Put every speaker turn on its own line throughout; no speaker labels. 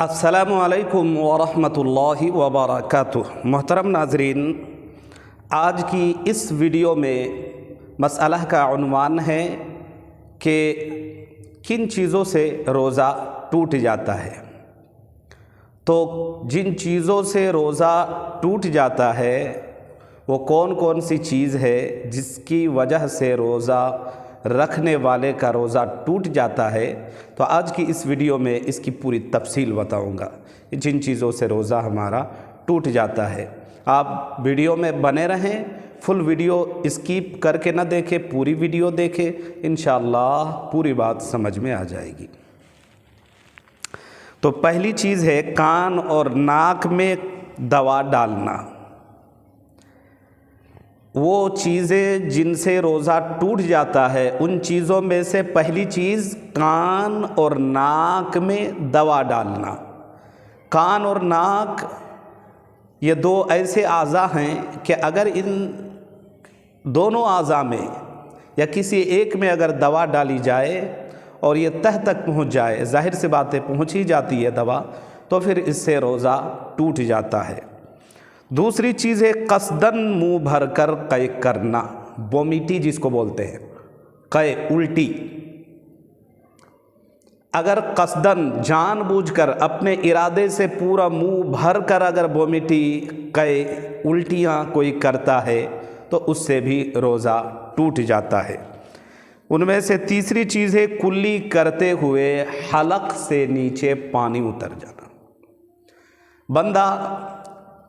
अस्सलामुअलैकुम वरहमतुल्लाहि वबरकातुह। मोहतरम नाज़रीन, आज की इस वीडियो में मसला का उन्वान है कि किन चीज़ों से रोज़ा टूट जाता है। तो जिन चीज़ों से रोज़ा टूट जाता है वो कौन कौन सी चीज़ है जिसकी वजह से रोज़ा रखने वाले का रोज़ा टूट जाता है। तो आज की इस वीडियो में इसकी पूरी तफसील बताऊंगा, जिन चीज़ों से रोज़ा हमारा टूट जाता है। आप वीडियो में बने रहें, फुल वीडियो स्किप करके ना देखें, पूरी वीडियो देखें, इंशाअल्लाह पूरी बात समझ में आ जाएगी। तो पहली चीज़ है कान और नाक में दवा डालना। वो चीज़ें जिनसे रोज़ा टूट जाता है उन चीज़ों में से पहली चीज़ कान और नाक में दवा डालना। कान और नाक ये दो ऐसे आज़ा हैं कि अगर इन दोनों आज़ा में या किसी एक में अगर दवा डाली जाए और ये तह तक पहुंच जाए, ज़ाहिर सी बात है पहुंच ही जाती है दवा, तो फिर इससे रोज़ा टूट जाता है। दूसरी चीज़ है कसदन मुंह भर कर कै करना, वोमिटी जिसको बोलते हैं, कै उल्टी। अगर कसदन जानबूझकर अपने इरादे से पूरा मुंह भर कर अगर वोमिटी कै उल्टियाँ कोई करता है तो उससे भी रोज़ा टूट जाता है। उनमें से तीसरी चीज़ है कुल्ली करते हुए हलक से नीचे पानी उतर जाना। बंदा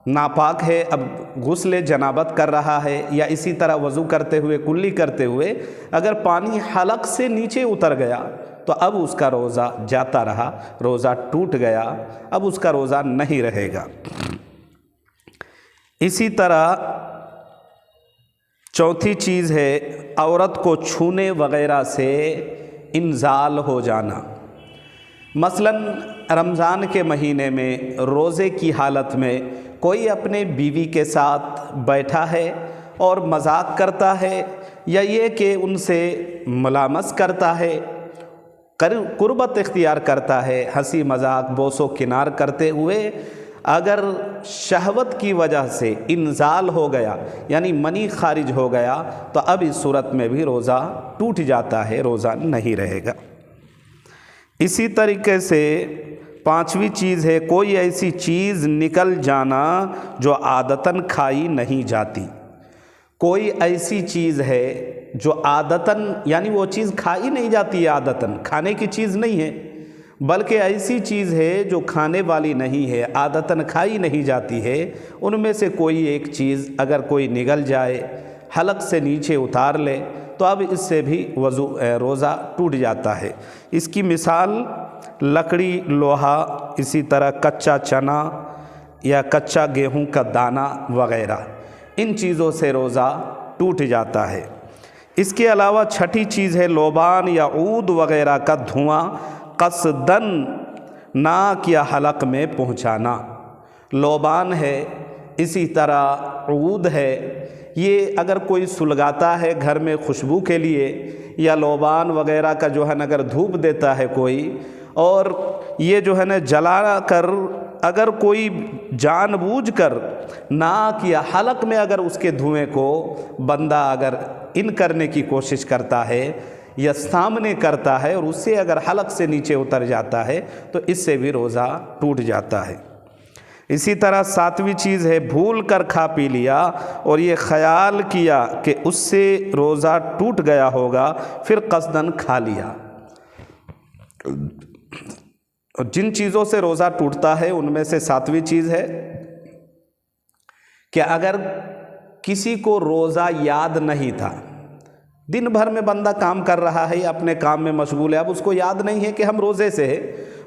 नापाक है, अब गुस्ल जनाबत कर रहा है या इसी तरह वज़ू करते हुए कुल्ली करते हुए अगर पानी हलक से नीचे उतर गया तो अब उसका रोज़ा जाता रहा, रोज़ा टूट गया, अब उसका रोज़ा नहीं रहेगा। इसी तरह चौथी चीज़ है औरत को छूने वगैरह से इंजाल हो जाना। मसलन रमज़ान के महीने में रोज़े की हालत में कोई अपने बीवी के साथ बैठा है और मजाक करता है या ये कि उनसे मुलामस करता है, कुर्बत इख्तियार करता है, हंसी मजाक बोसो किनार करते हुए अगर शहवत की वजह से इंजाल हो गया यानी मनी खारिज हो गया तो अब इस सूरत में भी रोज़ा टूट जाता है, रोज़ा नहीं रहेगा। इसी तरीके से पांचवी चीज़ है कोई ऐसी चीज़ निकल जाना जो आदतन खाई नहीं जाती। कोई ऐसी चीज़ है जो आदतन यानी वो चीज़ खाई नहीं जाती है, आदतन खाने की चीज़ नहीं है, बल्कि ऐसी चीज़ है जो खाने वाली नहीं है, आदतन खाई नहीं जाती है। उनमें से कोई एक चीज़ अगर कोई निगल जाए, हलक से नीचे उतार ले तो अब इससे भी रोज़ा टूट जाता है। इसकी मिसाल लकड़ी, लोहा, इसी तरह कच्चा चना या कच्चा गेहूं का दाना वगैरह, इन चीज़ों से रोज़ा टूट जाता है। इसके अलावा छठी चीज़ है लोबान या ऊद वगैरह का धुआं कसदन नाक या हलक में पहुंचाना। लोबान है, इसी तरह ऊद है, ये अगर कोई सुलगाता है घर में खुशबू के लिए या लोबान वगैरह का जो है ना अगर धूप देता है कोई और ये जो है ना जला कर अगर कोई जानबूझकर नाक या हलक में अगर उसके धुएं को बंदा अगर इन करने की कोशिश करता है या सामने करता है और उससे अगर हलक से नीचे उतर जाता है तो इससे भी रोज़ा टूट जाता है। इसी तरह सातवीं चीज़ है भूल कर खा पी लिया और ये ख्याल किया कि उससे रोज़ा टूट गया होगा फिर कसदन खा लिया। और जिन चीज़ों से रोज़ा टूटता है उनमें से सातवीं चीज़ है कि अगर किसी को रोज़ा याद नहीं था, दिन भर में बंदा काम कर रहा है या अपने काम में मशगूल है, अब उसको याद नहीं है कि हम रोज़े से है।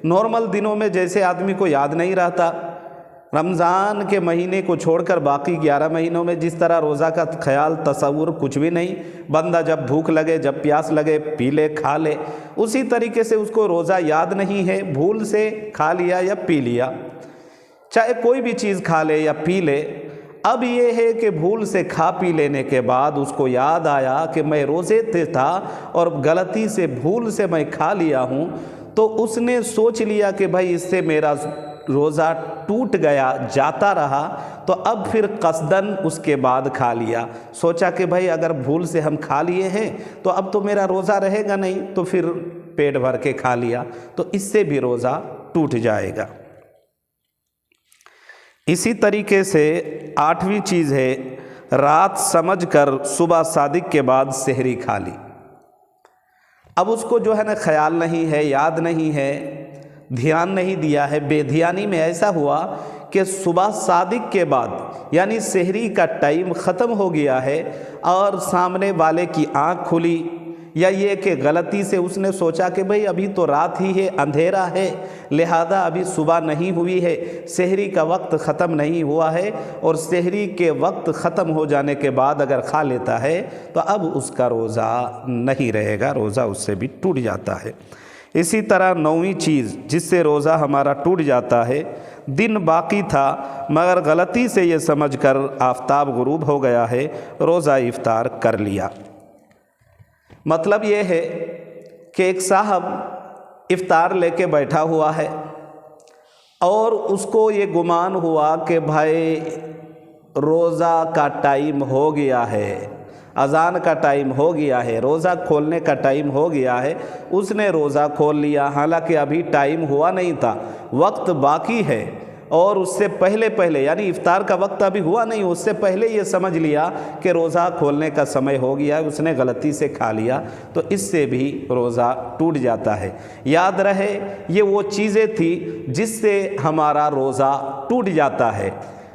नॉर्मल दिनों में जैसे आदमी को याद नहीं रहता, रमज़ान के महीने को छोड़कर बाकी 11 महीनों में जिस तरह रोज़ा का ख्याल तसव्वुर कुछ भी नहीं, बंदा जब भूख लगे जब प्यास लगे पी ले खा ले, उसी तरीके से उसको रोज़ा याद नहीं है, भूल से खा लिया या पी लिया, चाहे कोई भी चीज़ खा ले या पी ले। अब ये है कि भूल से खा पी लेने के बाद उसको याद आया कि मैं रोज़े से था और गलती से भूल से मैं खा लिया हूँ, تو اس نے سوچ لیا کہ بھائی اس سے میرا روزہ ٹوٹ گیا، جاتا رہا، تو اب پھر قصدن اس کے بعد کھا لیا، سوچا کہ بھائی اگر بھول سے ہم کھا لیے ہیں تو اب تو میرا روزہ رہے گا نہیں، تو پھر پیٹ بھر کے کھا لیا، تو اس سے بھی روزہ ٹوٹ جائے گا۔ اسی طریقے سے 8ویں چیز ہے، رات سمجھ کر صبح صادق کے بعد سحری کھا لی۔ اب اس کو جو ہے نا خیال نہیں ہے، یاد نہیں ہے، دھیان نہیں دیا ہے، بے دھیانی میں ایسا ہوا کہ صبح صادق کے بعد یعنی سحری کا ٹائم ختم ہو گیا ہے اور سامنے والے کی آنکھ کھلی، یا یہ کہ غلطی سے اس نے سوچا کہ بھئی ابھی تو رات ہی ہے، اندھیرا ہے، لہذا ابھی صبح نہیں ہوئی ہے، سحری کا وقت ختم نہیں ہوا ہے، اور سحری کے وقت ختم ہو جانے کے بعد اگر کھا لیتا ہے تو اب اس کا روزہ نہیں رہے گا، روزہ اس سے بھی ٹوٹ جاتا ہے۔ اسی طرح 9ویں چیز جس سے روزہ ہمارا ٹوٹ جاتا ہے، دن باقی تھا مگر غلطی سے یہ سمجھ کر آفتاب غروب ہو گیا ہے، روزہ افطار کر لیا۔ مطلب یہ ہے کہ ایک صاحب افطار لے کے بیٹھا ہوا ہے اور اس کو یہ گمان ہوا کہ بھائی روزہ کا ٹائم ہو گیا ہے، اذان کا ٹائم ہو گیا ہے، روزہ کھولنے کا ٹائم ہو گیا ہے، اس نے روزہ کھول لیا، حالانکہ ابھی ٹائم ہوا نہیں تھا، وقت باقی ہے، اور اس سے پہلے یعنی افطار کا وقت ابھی ہوا نہیں، اس سے پہلے یہ سمجھ لیا کہ روزہ کھولنے کا سمے ہو گیا، اس نے غلطی سے کھا لیا، تو اس سے بھی روزہ ٹوٹ جاتا ہے۔ یاد رہے یہ وہ چیزیں تھی جس سے ہمارا روزہ ٹوٹ جاتا ہے۔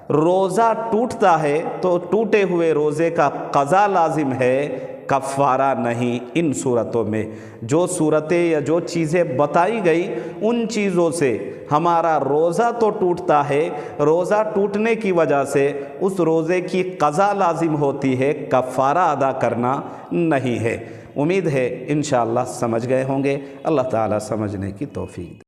روزہ ٹوٹتا ہے تو ٹوٹے ہوئے روزے کا قضا لازم ہے، کفارہ نہیں۔ ان صورتوں میں جو صورتیں یا جو چیزیں بتائی گئی ان چیزوں سے ہمارا روزہ تو ٹوٹتا ہے، روزہ ٹوٹنے کی وجہ سے اس روزے کی قضا لازم ہوتی ہے، کفارہ ادا کرنا نہیں ہے۔ امید ہے انشاءاللہ سمجھ گئے ہوں گے۔ اللہ تعالیٰ سمجھنے کی توفیق دے۔